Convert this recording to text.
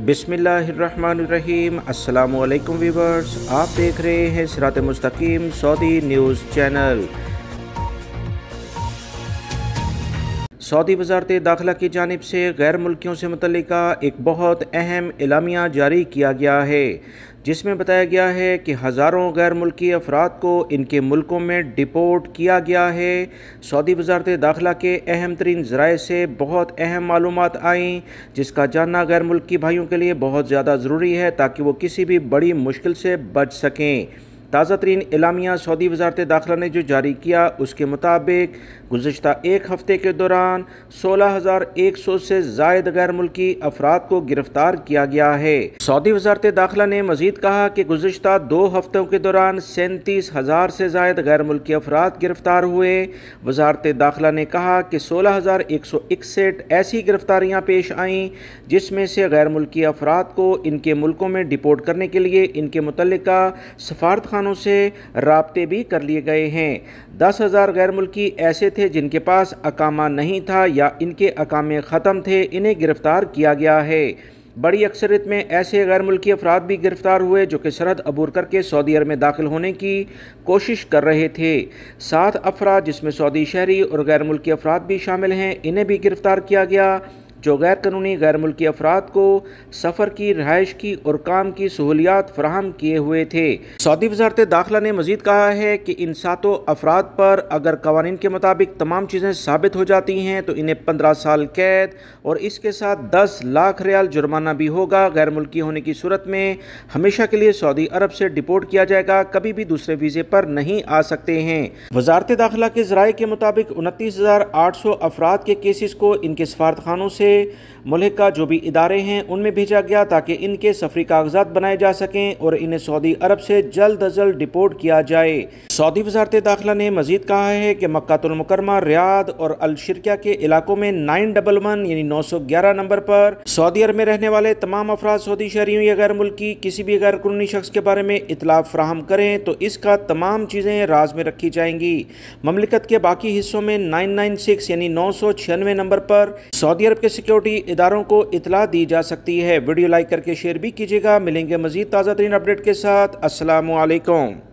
बिस्मिल्लाहिर्रहमानिर्रहीम। अस्सलामुअलैकुम व्यूवर्स, आप देख रहे हैं सिरात मुस्तकीम सऊदी न्यूज़ चैनल। सऊदी वज़ारत दाखिला की जानिब से गैर मुल्कियों से मुतल्लिका एक बहुत अहम एलामिया जारी किया गया है, जिसमें बताया गया है कि हज़ारों गैर मुल्की अफराद को इनके मुल्कों में डिपोर्ट किया गया है। सऊदी वज़ारत दाखिला के अहम तरीन ज़राए से बहुत अहम मालूमात आईं, जिसका जानना गैर मुल्की भाइयों के लिए बहुत ज़्यादा ज़रूरी है ताकि वो किसी भी बड़ी मुश्किल से बच सकें। ताज़ा तरीन एलामिया सऊदी वज़ारत दाखिला ने जो जारी किया, उसके मुताबिक गुज़श्ता एक हफ़्ते के दौरान 16,100 से ज़ायद गैर मुल्की अफराद को गिरफ़्तार किया गया है। सऊदी वज़ारत दाखिला ने मज़ीद कहा कि गुज़श्ता 2 हफ़्तों के दौरान 37,000 से ज़ायद गैर मुल्की अफराद गिरफ़्तार हुए। वज़ारत दाखिला ने कहा कि 16,161 ऐसी गिरफ़्तारियाँ पेश आईं, जिसमें से गैर मुल्की अफराद को इनके मुल्कों में डिपोर्ट करने के लिए इनके मुतल्लिका सफारतखानों से राब्ते भी कर लिए गए हैं। 10,000 गैर मुल्की ऐसे थे जिनके पास अकामा नहीं था या इनके अकामे ख़त्म थे, इन्हें गिरफ़्तार किया गया है। बड़ी अक्सरियत में ऐसे गैर मुल्की अफराद भी गिरफ़्तार हुए जो कि सरहद अबूर करके सऊदी अरब में दाखिल होने की कोशिश कर रहे थे। 7 अफराद, जिसमें सऊदी शहरी और गैर मुल्की अफराद भी शामिल हैं, इन्हें भी गिरफ़्तार किया गया, जो गैर कानूनी गैर मुल्की अफराद को सफ़र की, रहाइश की और काम की सहूलियात फराहम किए हुए थे। सऊदी वज़ारत दाखिला ने मज़ीद कहा है कि इन 7 अफराद पर अगर कवानीन के मुताबिक तमाम चीज़ें साबित हो जाती हैं तो इन्हें 15 साल कैद और इसके साथ 10 लाख रियाल जुर्माना भी होगा। गैर मुल्की होने की सूरत में हमेशा के लिए सऊदी अरब से डिपोर्ट किया जाएगा, कभी भी दूसरे वीज़े पर नहीं आ सकते हैं। वज़ारत दाखिला के ज़राए के मुताबिक 29,800 अफराद के केसेस को इनके सफारतखानों से मुल्का जो भी इदारे हैं उनमें भेजा गया ताकि इनके सफरी कागजात बनाए जा सकें और इन्हें सऊदी अरब से जल्द अज जल्द डिपोर्ट किया जाए। सऊदी वज़ारत दाखिला ने मज़ीद कहा है कि मक्कातुल मुकर्रमा, रियाद और अल शिरकिया के इलाकों में 911 यानी 911 नंबर पर सऊदी अरब में रहने वाले तमाम अफराद, सऊदी शहरियों या गैर मुल्की किसी भी गैर कानूनी शख्स के बारे में इतला फराहम करें तो इसका तमाम चीज़ें राज में रखी जाएंगी। ममलिकत के बाकी हिस्सों में 996 यानी 996 नंबर पर सऊदी अरब के सिक्योरिटी इदारों को इतला दी जा सकती है। वीडियो लाइक करके शेयर भी कीजिएगा। मिलेंगे मज़ीद ताज़ा तरीन अपडेट के साथ। अस्सलामु अलैकुम।